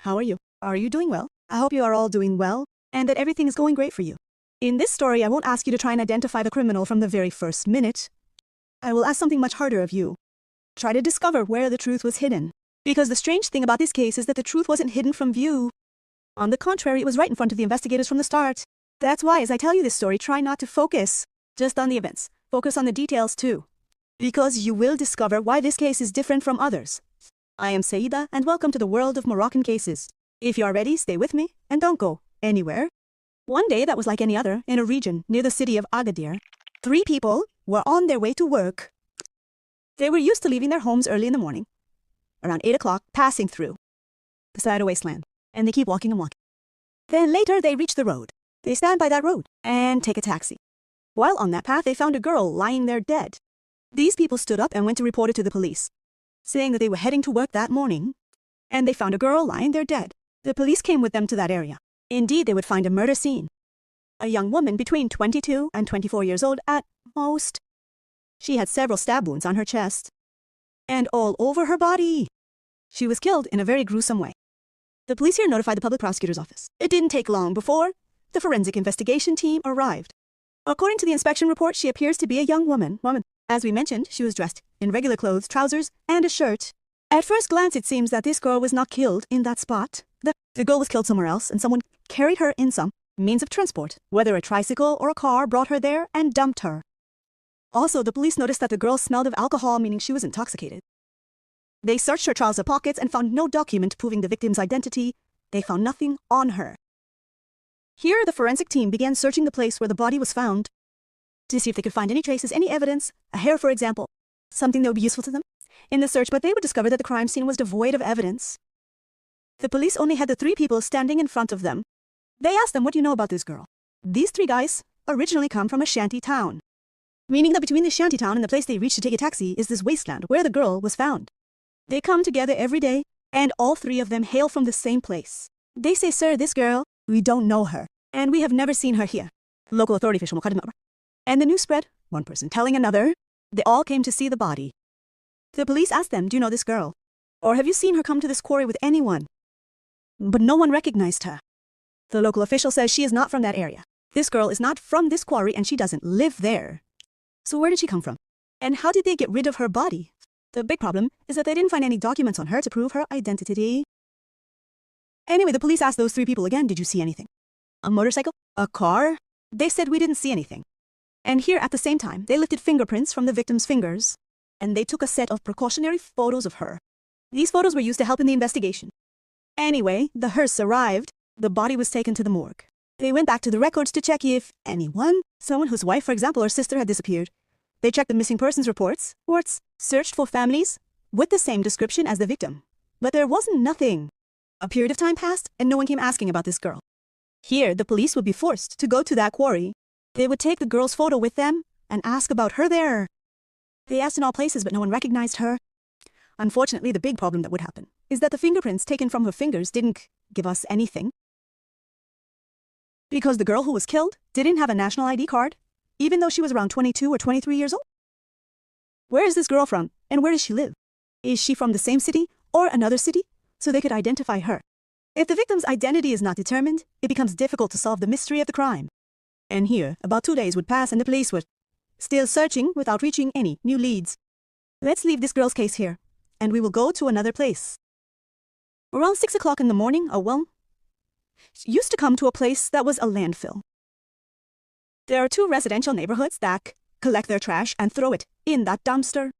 How are you? Are you doing well? I hope you are all doing well, and that everything is going great for you. In this story, I won't ask you to try and identify the criminal from the very first minute. I will ask something much harder of you. Try to discover where the truth was hidden. Because the strange thing about this case is that the truth wasn't hidden from view. On the contrary, it was right in front of the investigators from the start. That's why, as I tell you this story, try not to focus just on the events. Focus on the details too. Because you will discover why this case is different from others. I am Saida, and welcome to the world of Moroccan cases. If you are ready, stay with me, and don't go anywhere. One day that was like any other, in a region near the city of Agadir. 3 people were on their way to work. They were used to leaving their homes early in the morning, around 8 o'clock, passing through beside a wasteland, and they keep walking and walking. Then later they reach the road. They stand by that road and take a taxi. While on that path, they found a girl lying there dead. These people stood up and went to report it to the police, saying that they were heading to work that morning, and they found a girl lying there dead. The police came with them to that area. Indeed, they would find a murder scene. A young woman between 22 and 24 years old at most. She had several stab wounds on her chest and all over her body. She was killed in a very gruesome way. The police here notified the public prosecutor's office. It didn't take long before the forensic investigation team arrived. According to the inspection report, she appears to be a young woman. As we mentioned, she was dressed in regular clothes, trousers, and a shirt. At first glance, it seems that this girl was not killed in that spot. The girl was killed somewhere else, and someone carried her in some means of transport, whether a tricycle or a car, brought her there and dumped her. Also, the police noticed that the girl smelled of alcohol, meaning she was intoxicated. They searched her trouser pockets and found no document proving the victim's identity. They found nothing on her. Here, the forensic team began searching the place where the body was found to see if they could find any traces, any evidence, a hair, for example, something that would be useful to them in the search, but they would discover that the crime scene was devoid of evidence. The police only had the 3 people standing in front of them. They asked them, what do you know about this girl? These 3 guys originally come from a shanty town, meaning that between the shanty town and the place they reached to take a taxi is this wasteland where the girl was found. They come together every day, and all 3 of them hail from the same place. They say, sir, this girl, we don't know her, and we have never seen her here. Local authority official. And the news spread, one person telling another. They all came to see the body. The police asked them, do you know this girl? Or have you seen her come to this quarry with anyone? But no one recognized her. The local official says she is not from that area. This girl is not from this quarry and she doesn't live there. So where did she come from? And how did they get rid of her body? The big problem is that they didn't find any documents on her to prove her identity. Anyway, the police asked those 3 people again, did you see anything? A motorcycle? A car? They said we didn't see anything. And here at the same time, they lifted fingerprints from the victim's fingers, and they took a set of precautionary photos of her. These photos were used to help in the investigation. Anyway, the hearse arrived. The body was taken to the morgue. They went back to the records to check if someone whose wife, for example, or sister had disappeared. They checked the missing persons reports, searched for families with the same description as the victim. But there wasn't nothing. A period of time passed, and no one came asking about this girl. Here, the police would be forced to go to that quarry. They would take the girl's photo with them and ask about her there. They asked in all places, but no one recognized her. Unfortunately, the big problem that would happen is that the fingerprints taken from her fingers didn't give us anything. Because the girl who was killed didn't have a national ID card, even though she was around 22 or 23 years old. Where is this girl from, and where does she live? Is she from the same city or another city, so they could identify her? If the victim's identity is not determined, it becomes difficult to solve the mystery of the crime. And here, about 2 days would pass and the police were still searching without reaching any new leads. Let's leave this girl's case here, and we will go to another place. Around 6 o'clock in the morning, a woman used to come to a place that was a landfill. There are 2 residential neighborhoods that collect their trash and throw it in that dumpster.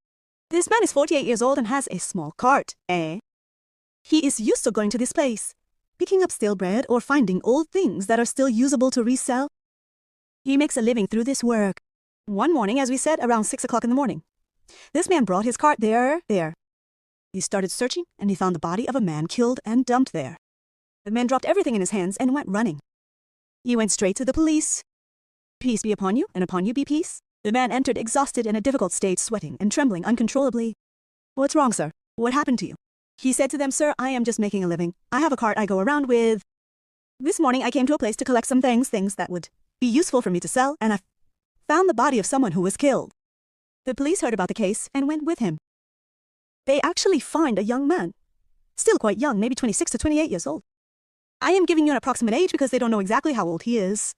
This man is 48 years old and has a small cart, He is used to going to this place, picking up stale bread or finding old things that are still usable to resell. He makes a living through this work. One morning, as we said, around 6 o'clock in the morning, this man brought his cart there. He started searching, and he found the body of a man killed and dumped there. The man dropped everything in his hands and went running. He went straight to the police. Peace be upon you, and upon you be peace. The man entered exhausted in a difficult state, sweating and trembling uncontrollably. What's wrong, sir? What happened to you? He said to them, sir, I am just making a living. I have a cart I go around with. This morning I came to a place to collect some things that would be useful for me to sell, and I found the body of someone who was killed. The police heard about the case and went with him. They actually find a young man Still quite young, maybe 26 to 28 years old. I am giving you an approximate age because they don't know exactly how old he is.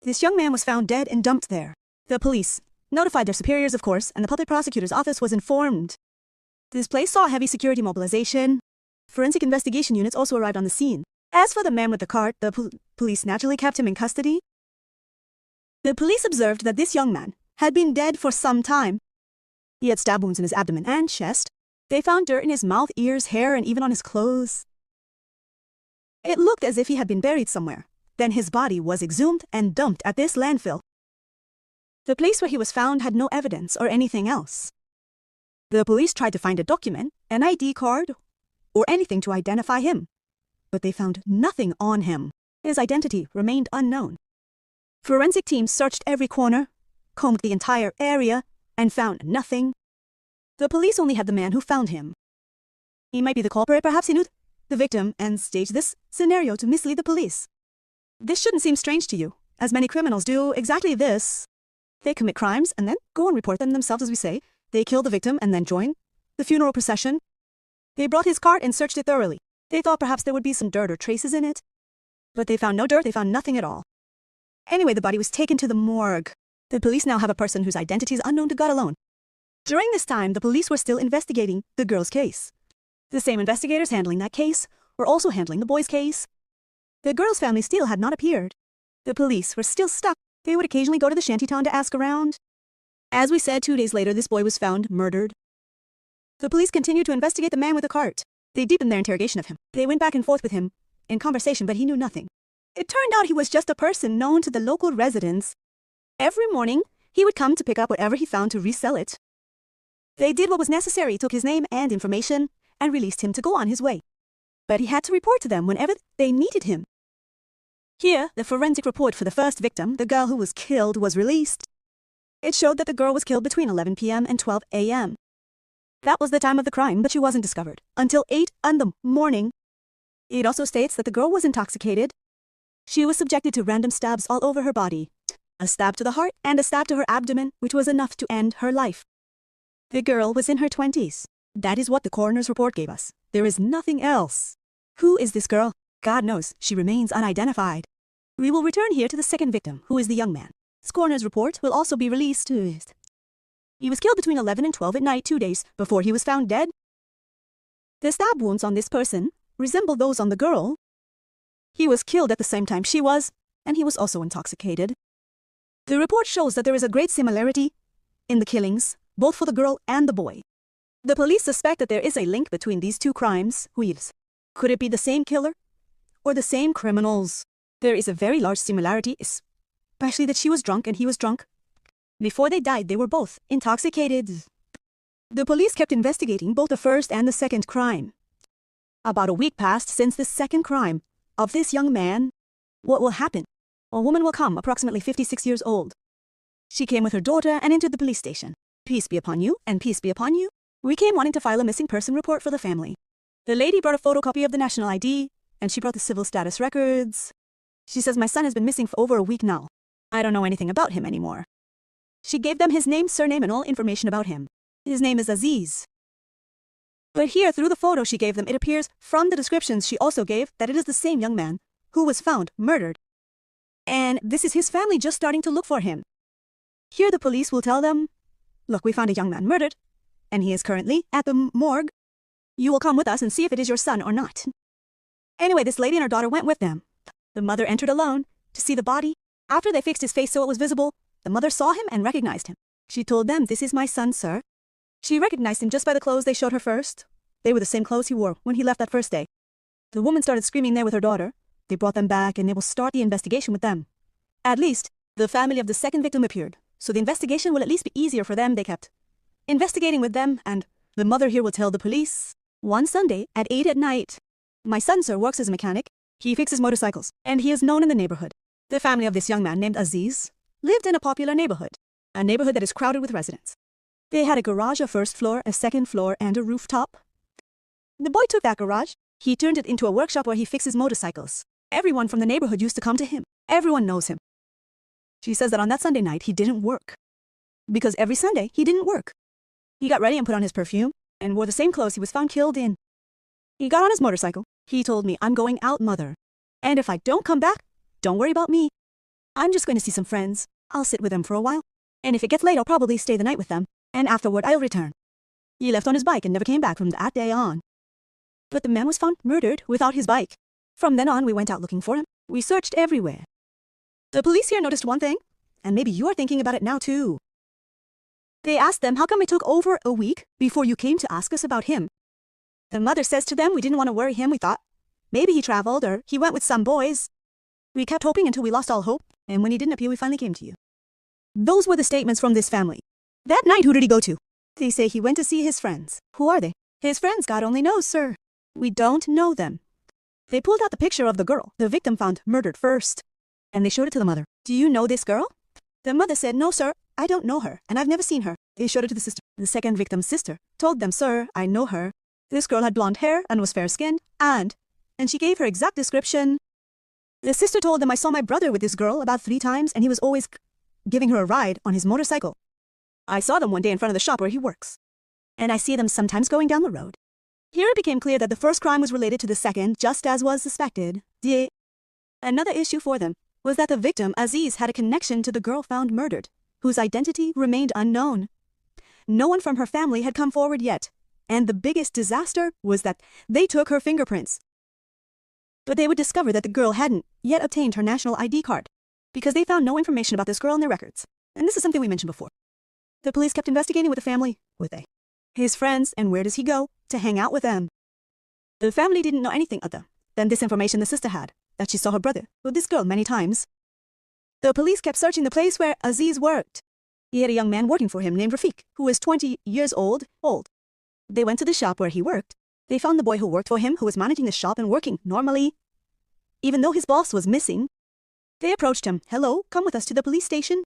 This young man was found dead and dumped there. The police notified their superiors, of course, and the public prosecutor's office was informed. This place saw heavy security mobilization. Forensic investigation units also arrived on the scene. As for the man with the cart, the police naturally kept him in custody. The police observed that this young man had been dead for some time. He had stab wounds in his abdomen and chest. They found dirt in his mouth, ears, hair, and even on his clothes. It looked as if he had been buried somewhere. Then his body was exhumed and dumped at this landfill. The place where he was found had no evidence or anything else. The police tried to find a document, an ID card, or anything to identify him, but they found nothing on him. His identity remained unknown. Forensic teams searched every corner, combed the entire area, and found nothing. The police only had the man who found him. He might be the culprit, perhaps he knew the victim and staged this scenario to mislead the police. This shouldn't seem strange to you, as many criminals do exactly this. They commit crimes and then go and report them themselves, as we say. They kill the victim and then join the funeral procession. They brought his cart and searched it thoroughly. They thought perhaps there would be some dirt or traces in it. But they found no dirt, they found nothing at all. Anyway, the body was taken to the morgue. The police now have a person whose identity is unknown to God alone. During this time, the police were still investigating the girl's case. The same investigators handling that case were also handling the boy's case. The girl's family still had not appeared. The police were still stuck. They would occasionally go to the shantytown to ask around. As we said, 2 days later, this boy was found murdered. The police continued to investigate the man with the cart. They deepened their interrogation of him. They went back and forth with him in conversation, but he knew nothing. It turned out he was just a person known to the local residents. Every morning, he would come to pick up whatever he found to resell it. They did what was necessary, took his name and information, and released him to go on his way. But he had to report to them whenever they needed him. Here, the forensic report for the first victim, the girl who was killed, was released. It showed that the girl was killed between 11 p.m. and 12 a.m. That was the time of the crime, but she wasn't discovered until 8 in the morning. It also states that the girl was intoxicated. She was subjected to random stabs all over her body, a stab to the heart and a stab to her abdomen, which was enough to end her life. The girl was in her 20s. That is what the coroner's report gave us. There is nothing else. Who is this girl? God knows, she remains unidentified. We will return here to the second victim, who is the young man. This coroner's report will also be released. He was killed between 11 and 12 at night, 2 days before he was found dead. The stab wounds on this person resemble those on the girl. He was killed at the same time she was, and he was also intoxicated. The report shows that there is a great similarity in the killings, both for the girl and the boy. The police suspect that there is a link between these two crimes. Could it be the same killer? Or the same criminals? There is a very large similarity, especially that she was drunk and he was drunk. Before they died, they were both intoxicated. The police kept investigating both the first and the second crime. About a week passed since the second crime of this young man. What will happen? A woman will come, approximately 56 years old. She came with her daughter and entered the police station. Peace be upon you, and peace be upon you. We came wanting to file a missing person report for the family. The lady brought a photocopy of the national ID, and she brought the civil status records. She says, my son has been missing for over a week now. I don't know anything about him anymore. She gave them his name, surname, and all information about him. His name is Aziz. But here, through the photo she gave them, it appears from the descriptions she also gave that it is the same young man who was found murdered. And this is his family just starting to look for him. Here the police will tell them, look, we found a young man murdered, and he is currently at the morgue. You will come with us and see if it is your son or not. Anyway, this lady and her daughter went with them. The mother entered alone to see the body. After they fixed his face so it was visible, the mother saw him and recognized him. She told them, this is my son, sir. She recognized him just by the clothes they showed her first. They were the same clothes he wore when he left that first day. The woman started screaming there with her daughter. They brought them back and they will start the investigation with them. At least, the family of the second victim appeared, so the investigation will at least be easier for them. They kept investigating with them, and the mother here will tell the police. One Sunday at 8 at night, my son, sir, works as a mechanic. He fixes motorcycles, and he is known in the neighborhood. The family of this young man named Aziz lived in a popular neighborhood, a neighborhood that is crowded with residents. They had a garage, a first floor, a second floor, and a rooftop. The boy took that garage. He turned it into a workshop where he fixes motorcycles. Everyone from the neighborhood used to come to him. Everyone knows him. She says that on that Sunday night, he didn't work. Because every Sunday, he didn't work. He got ready and put on his perfume and wore the same clothes he was found killed in. He got on his motorcycle. He told me, I'm going out, mother. And if I don't come back, don't worry about me. I'm just going to see some friends. I'll sit with them for a while. And if it gets late, I'll probably stay the night with them. And afterward, I'll return. He left on his bike and never came back from that day on. But the man was found murdered without his bike. From then on, we went out looking for him. We searched everywhere. The police here noticed one thing, and maybe you are thinking about it now too. They asked them, how come it took over a week before you came to ask us about him? The mother says to them, we didn't want to worry him. We thought maybe he traveled or he went with some boys. We kept hoping until we lost all hope, and when he didn't appear, we finally came to you. Those were the statements from this family. That night, who did he go to? They say he went to see his friends. Who are they? His friends, God only knows, sir. We don't know them. They pulled out the picture of the girl, the victim found murdered first, and they showed it to the mother. Do you know this girl? The mother said, no, sir, I don't know her, and I've never seen her. They showed it to the sister. The second victim's sister told them, sir, I know her. This girl had blonde hair and was fair-skinned, and she gave her exact description. The sister told them, I saw my brother with this girl about 3 times, and he was always giving her a ride on his motorcycle. I saw them one day in front of the shop where he works, and I see them sometimes going down the road. Here it became clear that the first crime was related to the second, just as was suspected. Another issue for them was that the victim, Aziz, had a connection to the girl found murdered, whose identity remained unknown. No one from her family had come forward yet, and the biggest disaster was that they took her fingerprints. But they would discover that the girl hadn't yet obtained her national ID card, because they found no information about this girl in their records. And this is something we mentioned before. The police kept investigating with the family, his friends, and where does he go to hang out with them. The family didn't know anything other than this information the sister had, that she saw her brother with this girl many times. The police kept searching the place where Aziz worked. He had a young man working for him named Rafiq, who was 20 years old. They went to the shop where he worked. They found the boy who worked for him, who was managing the shop and working normally, even though his boss was missing. They approached him. Hello, come with us to the police station.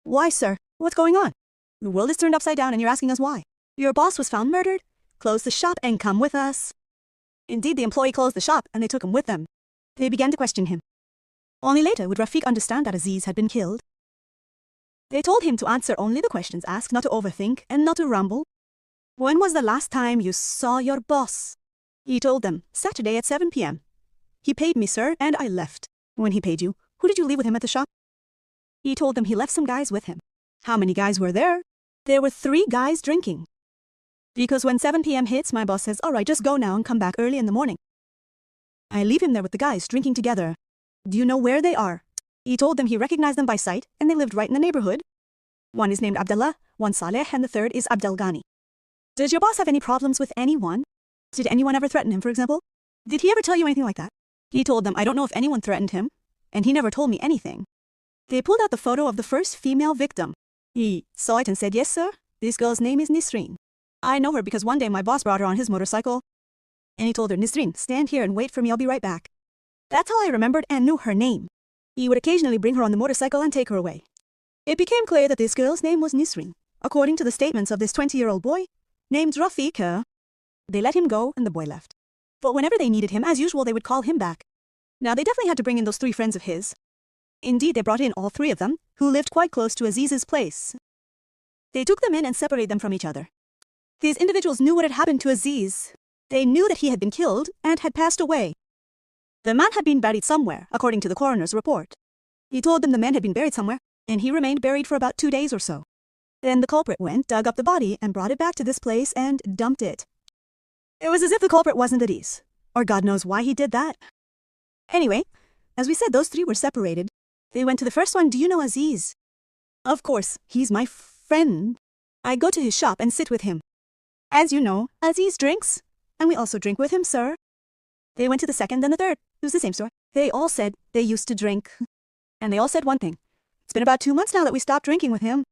Why, sir? What's going on? The world is turned upside down and you're asking us why. Your boss was found murdered. Close the shop and come with us. Indeed, the employee closed the shop and they took him with them. They began to question him. Only later would Rafiq understand that Aziz had been killed. They told him to answer only the questions asked, not to overthink and not to ramble. When was the last time you saw your boss? He told them, Saturday at 7 p.m. He paid me, sir, and I left. When he paid you, who did you leave with him at the shop? He told them he left some guys with him. How many guys were there? There were 3 guys drinking. Because when 7 p.m. hits, my boss says, all right, just go now and come back early in the morning. I leave him there with the guys drinking together. Do you know where they are? He told them he recognized them by sight, and they lived right in the neighborhood. One is named Abdullah, one Saleh, and the third is Abdel Ghani. Does your boss have any problems with anyone? Did anyone ever threaten him, for example? Did he ever tell you anything like that? He told them, I don't know if anyone threatened him, and he never told me anything. They pulled out the photo of the first female victim. He saw it and said, yes, sir, this girl's name is Nisrine. I know her because one day my boss brought her on his motorcycle, and he told her, Nisrine, stand here and wait for me, I'll be right back. That's how I remembered and knew her name. He would occasionally bring her on the motorcycle and take her away. It became clear that this girl's name was Nisrine, according to the statements of this 20-year-old boy named Rafiq. They let him go and the boy left. But whenever they needed him, as usual, they would call him back. Now, they definitely had to bring in those 3 friends of his. Indeed, they brought in all 3 of them, who lived quite close to Aziz's place. They took them in and separated them from each other. These individuals knew what had happened to Aziz. They knew that he had been killed and had passed away. The man had been buried somewhere, according to the coroner's report. He told them the man had been buried somewhere, and he remained buried for about 2 days or so. Then the culprit went, dug up the body, and brought it back to this place and dumped it. It was as if the culprit wasn't at ease, or God knows why he did that. Anyway, as we said, those 3 were separated. They went to the first one, do you know Aziz? Of course, he's my friend. I go to his shop and sit with him. As you know, Aziz drinks, and we also drink with him, sir. They went to the second and the third. It was the same story. They all said they used to drink. And they all said one thing. It's been about 2 months now that we stopped drinking with him.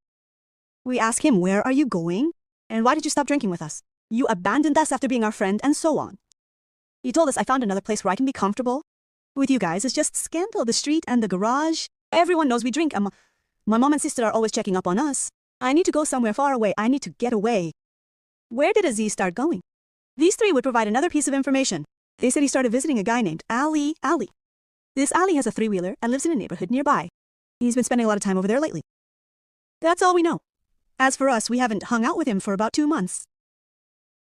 We asked him, where are you going? And why did you stop drinking with us? You abandoned us after being our friend, and so on. He told us, I found another place where I can be comfortable. With you guys, it's just scandal, the street and the garage. Everyone knows we drink, and my mom and sister are always checking up on us. I need to go somewhere far away. I need to get away. Where did Aziz start going? These 3 would provide another piece of information. They said he started visiting a guy named Ali. This Ali has a 3-wheeler and lives in a neighborhood nearby. He's been spending a lot of time over there lately. That's all we know. As for us, we haven't hung out with him for about 2 months.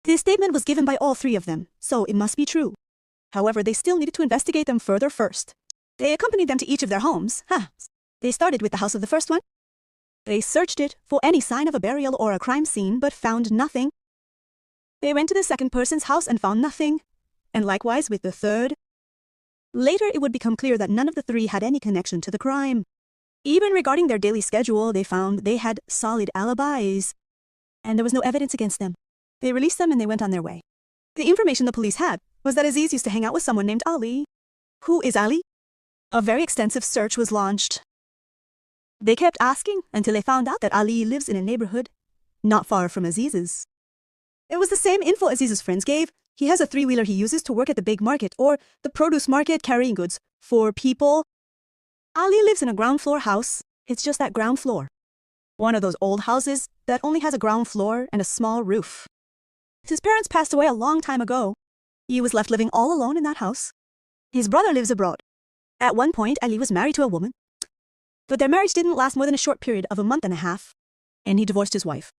This statement was given by all three of them, so it must be true. However, they still needed to investigate them further first. They accompanied them to each of their homes. They started with the house of the first one. They searched it for any sign of a burial or a crime scene, but found nothing. They went to the second person's house and found nothing, and likewise with the third. Later, it would become clear that none of the three had any connection to the crime. Even regarding their daily schedule, they found they had solid alibis, and there was no evidence against them. They released them and they went on their way. The information the police had was that Aziz used to hang out with someone named Ali. Who is Ali? A very extensive search was launched. They kept asking until they found out that Ali lives in a neighborhood not far from Aziz's. It was the same info Aziz's friends gave. He has a three-wheeler he uses to work at the big market or the produce market carrying goods for people. Ali lives in a ground floor house. It's just that ground floor. One of those old houses that only has a ground floor and a small roof. His parents passed away a long time ago. He was left living all alone in that house. His brother lives abroad. At one point, Ali was married to a woman, but their marriage didn't last more than a short period of a month and a half, and he divorced his wife.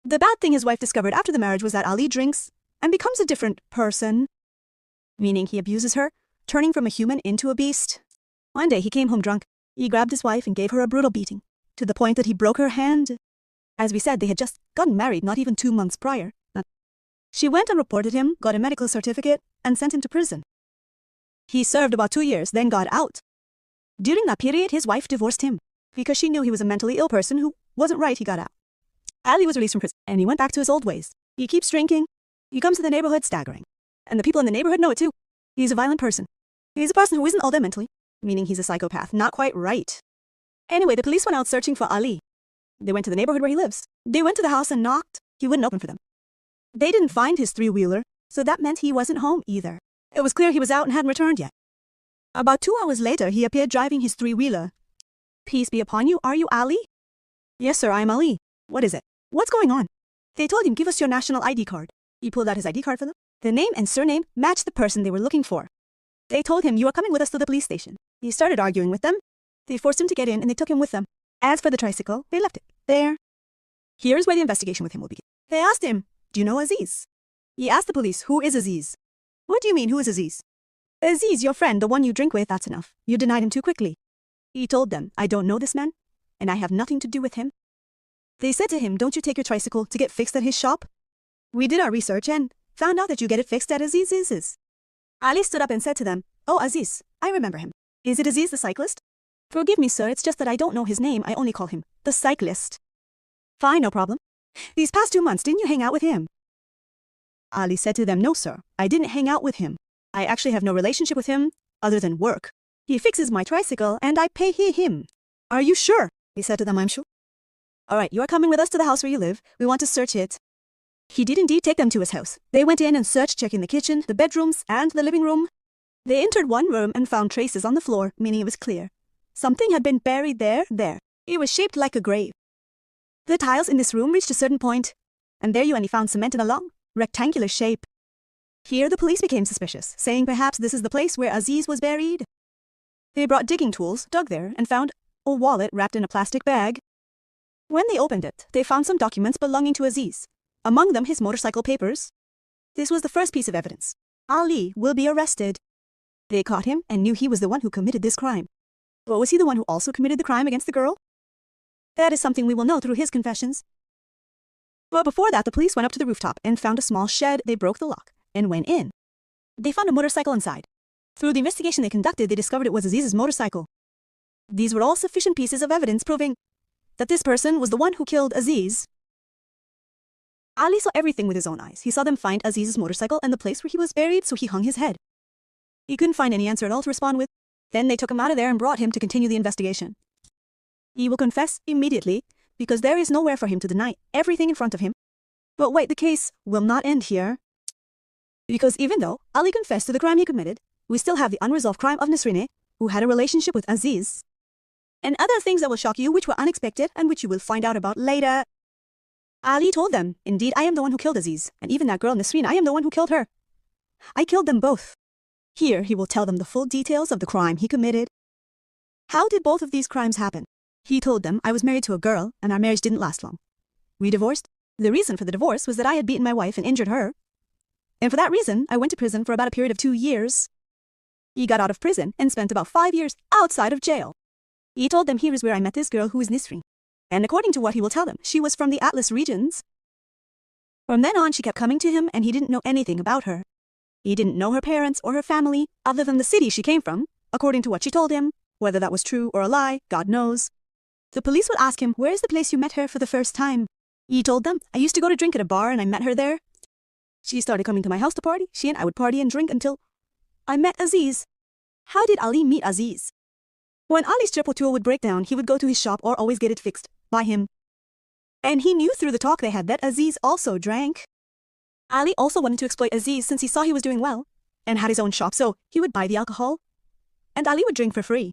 The bad thing his wife discovered after the marriage was that Ali drinks and becomes a different person, meaning he abuses her, turning from a human into a beast. One day, he came home drunk. He grabbed his wife and gave her a brutal beating, to the point that he broke her hand. As we said, they had just gotten married not even 2 months prior. She went and reported him, got a medical certificate, and sent him to prison. He served about 2 years, then got out. During that period, his wife divorced him. Because she knew he was a mentally ill person who wasn't right, he got out. Ali was released from prison, and he went back to his old ways. He keeps drinking. He comes to the neighborhood staggering. And the people in the neighborhood know it too. He's a violent person. He's a person who isn't all there mentally, meaning he's a psychopath, not quite right. Anyway, the police went out searching for Ali. They went to the neighborhood where he lives. They went to the house and knocked. He wouldn't open for them. They didn't find his three-wheeler, so that meant he wasn't home either. It was clear he was out and hadn't returned yet. About 2 hours later, he appeared driving his three-wheeler. Peace be upon you, are you Ali? Yes, sir, I'm Ali. What is it? What's going on? They told him, give us your national ID card. He pulled out his ID card for them. The name and surname matched the person they were looking for. They told him, you are coming with us to the police station. He started arguing with them. They forced him to get in and they took him with them. As for the tricycle, they left it there. Here's where the investigation with him will begin. They asked him, do you know Aziz? He asked the police, who is Aziz? What do you mean, who is Aziz? Aziz, your friend, the one you drink with, that's enough. You denied him too quickly. He told them, I don't know this man, and I have nothing to do with him. They said to him, don't you take your tricycle to get fixed at his shop? We did our research and found out that you get it fixed at Aziz's. Ali stood up and said to them, oh, Aziz, I remember him. Is it Aziz the cyclist? Forgive me, sir, it's just that I don't know his name. I only call him the cyclist. Fine, no problem. These past 2 months, didn't you hang out with him? Ali said to them, no, sir, I didn't hang out with him. I actually have no relationship with him other than work. He fixes my tricycle and I pay him. Are you sure? He said to them, I'm sure. All right, you are coming with us to the house where you live. We want to search it. He did indeed take them to his house. They went in and searched, checking the kitchen, the bedrooms, and the living room. They entered one room and found traces on the floor, meaning it was clear. Something had been buried there. It was shaped like a grave. The tiles in this room reached a certain point, and there he found cement in a long, rectangular shape. Here the police became suspicious, saying perhaps this is the place where Aziz was buried. They brought digging tools, dug there, and found a wallet wrapped in a plastic bag. When they opened it, they found some documents belonging to Aziz, among them his motorcycle papers. This was the first piece of evidence. Ali will be arrested. They caught him and knew he was the one who committed this crime. But was he the one who also committed the crime against the girl? That is something we will know through his confessions. But before that, the police went up to the rooftop and found a small shed. They broke the lock and went in. They found a motorcycle inside. Through the investigation they conducted, they discovered it was Aziz's motorcycle. These were all sufficient pieces of evidence proving that this person was the one who killed Aziz. Ali saw everything with his own eyes. He saw them find Aziz's motorcycle and the place where he was buried, so he hung his head. He couldn't find any answer at all to respond with. Then they took him out of there and brought him to continue the investigation. He will confess immediately, because there is nowhere for him to deny everything in front of him. But wait, the case will not end here. Because even though Ali confessed to the crime he committed, we still have the unresolved crime of Nisrine, who had a relationship with Aziz. And other things that will shock you, which were unexpected and which you will find out about later. Ali told them, indeed, I am the one who killed Aziz, and even that girl Nisrine, I am the one who killed her. I killed them both. Here, he will tell them the full details of the crime he committed. How did both of these crimes happen? He told them, I was married to a girl, and our marriage didn't last long. We divorced. The reason for the divorce was that I had beaten my wife and injured her. And for that reason, I went to prison for about a period of 2 years. He got out of prison and spent about 5 years outside of jail. He told them here is where I met this girl who is Nisrine. And according to what he will tell them, she was from the Atlas regions. From then on, she kept coming to him and he didn't know anything about her. He didn't know her parents or her family other than the city she came from, according to what she told him. Whether that was true or a lie, God knows. The police would ask him, where is the place you met her for the first time? He told them, I used to go to drink at a bar and I met her there. She started coming to my house to party. She and I would party and drink until I met Aziz. How did Ali meet Aziz? When Ali's triple tool would break down, he would go to his shop or always get it fixed by him. And he knew through the talk they had that Aziz also drank. Ali also wanted to exploit Aziz since he saw he was doing well and had his own shop, so he would buy the alcohol and Ali would drink for free.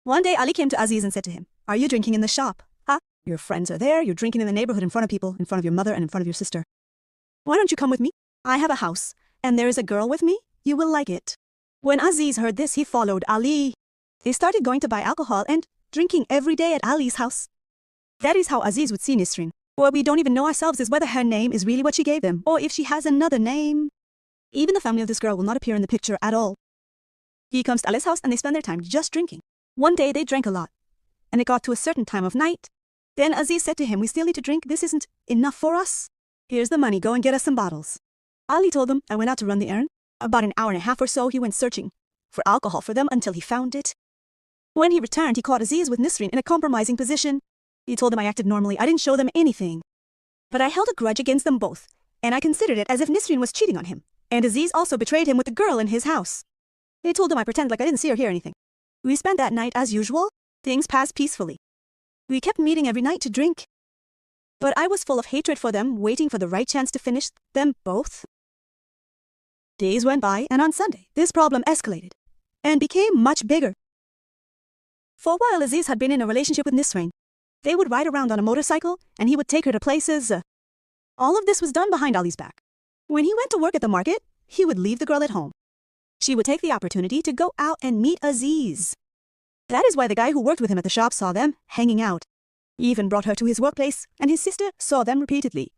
One day Ali came to Aziz and said to him, are you drinking in the shop? Huh? Your friends are there, you're drinking in the neighborhood in front of people, in front of your mother and in front of your sister. Why don't you come with me? I have a house, and there is a girl with me. You will like it. When Aziz heard this, he followed Ali. They started going to buy alcohol and drinking every day at Ali's house. That is how Aziz would see Nisrine. What we don't even know ourselves is whether her name is really what she gave them, or if she has another name. Even the family of this girl will not appear in the picture at all. He comes to Ali's house and they spend their time just drinking. One day they drank a lot, and it got to a certain time of night. Then Aziz said to him, we still need to drink, this isn't enough for us. Here's the money, go and get us some bottles. Ali told them, I went out to run the errand. About an hour and a half or so, he went searching for alcohol for them until he found it. When he returned, he caught Aziz with Nisrine in a compromising position. He told them I acted normally, I didn't show them anything. But I held a grudge against them both, and I considered it as if Nisrine was cheating on him, and Aziz also betrayed him with the girl in his house. They told him I pretended like I didn't see or hear anything. We spent that night as usual. Things passed peacefully. We kept meeting every night to drink. But I was full of hatred for them, waiting for the right chance to finish them both. Days went by, and on Sunday, this problem escalated and became much bigger. For a while, Aziz had been in a relationship with Nisrine. They would ride around on a motorcycle, and he would take her to places. All of this was done behind Ali's back. When he went to work at the market, he would leave the girl at home. She would take the opportunity to go out and meet Aziz. That is why the guy who worked with him at the shop saw them hanging out. He even brought her to his workplace, and his sister saw them repeatedly.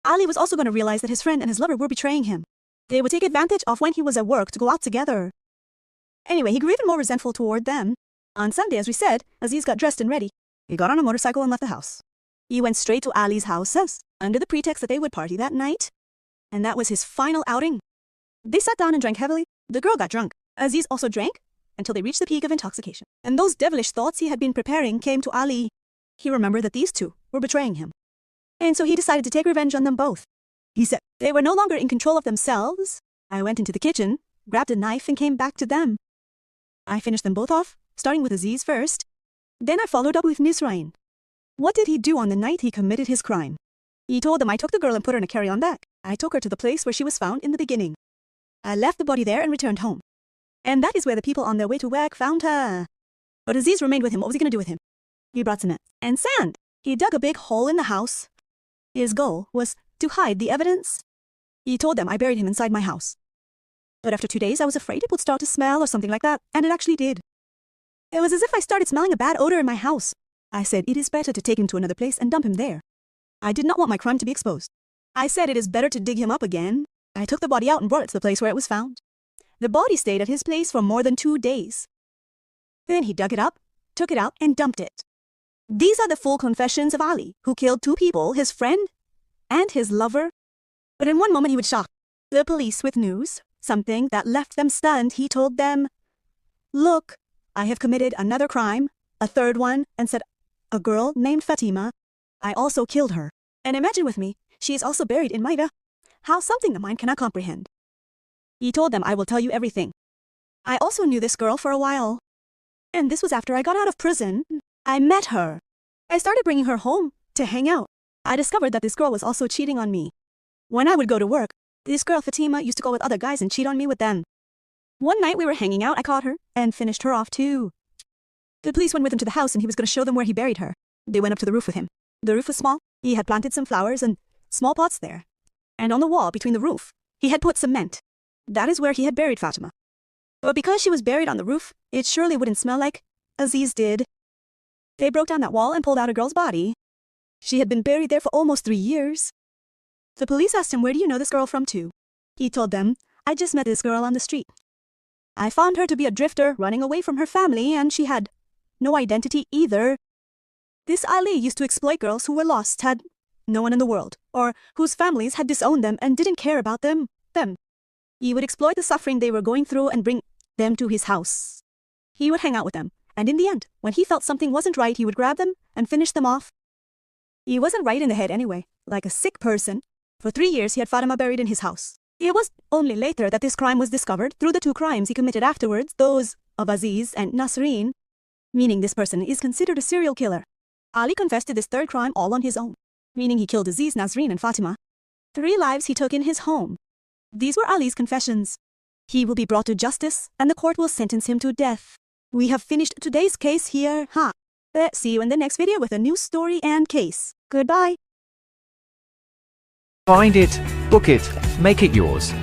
Ali was also going to realize that his friend and his lover were betraying him. They would take advantage of when he was at work to go out together. Anyway, he grew even more resentful toward them. On Sunday, as we said, Aziz got dressed and ready. He got on a motorcycle and left the house. He went straight to Ali's house, under the pretext that they would party that night. And that was his final outing. They sat down and drank heavily. The girl got drunk. Aziz also drank until they reached the peak of intoxication. And those devilish thoughts he had been preparing came to Ali. He remembered that these two were betraying him. And so he decided to take revenge on them both. He said they were no longer in control of themselves. I went into the kitchen, grabbed a knife, and came back to them. I finished them both off, starting with Aziz first. Then I followed up with Nisrine. What did he do on the night he committed his crime? He told them I took the girl and put her in a carry-on bag. I took her to the place where she was found in the beginning. I left the body there and returned home. And that is where the people on their way to work found her. But Aziz remained with him. What was he going to do with him? He brought cement and sand. He dug a big hole in the house. His goal was to hide the evidence. He told them I buried him inside my house. But after 2 days, I was afraid it would start to smell or something like that, and it actually did. It was as if I started smelling a bad odor in my house. I said it is better to take him to another place and dump him there. I did not want my crime to be exposed. I said it is better to dig him up again. I took the body out and brought it to the place where it was found. The body stayed at his place for more than 2 days. Then he dug it up, took it out, and dumped it. These are the full confessions of Ali, who killed 2 people, his friend and his lover. But in one moment he would shock the police with news, something that left them stunned. He told them, look, I have committed another crime, a third one, and said, a girl named Fatima. I also killed her. And imagine with me, she is also buried in Maida. How something the mind cannot comprehend. He told them, I will tell you everything. I also knew this girl for a while. And this was after I got out of prison. I met her. I started bringing her home to hang out. I discovered that this girl was also cheating on me. When I would go to work, this girl Fatima used to go with other guys and cheat on me with them. One night we were hanging out, I caught her and finished her off too. The police went with him to the house and he was going to show them where he buried her. They went up to the roof with him. The roof was small. He had planted some flowers and small pots there. And on the wall between the roof, he had put cement. That is where he had buried Fatima. But because she was buried on the roof, it surely wouldn't smell like Aziz did. They broke down that wall and pulled out a girl's body. She had been buried there for almost 3 years. The police asked him, "Where do you know this girl from too?" He told them, "I just met this girl on the street. I found her to be a drifter running away from her family, and she had no identity either." This Ali used to exploit girls who were lost, had no one in the world, or whose families had disowned them and didn't care about them. He would exploit the suffering they were going through and bring them to his house. He would hang out with them, and in the end, when he felt something wasn't right, he would grab them and finish them off. He wasn't right in the head anyway, like a sick person. For 3 years, he had Fatima buried in his house. It was only later that this crime was discovered through the 2 crimes he committed afterwards, those of Aziz and Nisrine, meaning this person is considered a serial killer. Ali confessed to this 3rd crime all on his own, meaning he killed Aziz, Nisrine, and Fatima. 3 lives he took in his home. These were Ali's confessions. He will be brought to justice, and the court will sentence him to death. We have finished today's case here, See you in the next video with a new story and case. Goodbye. Find it, book it, make it yours.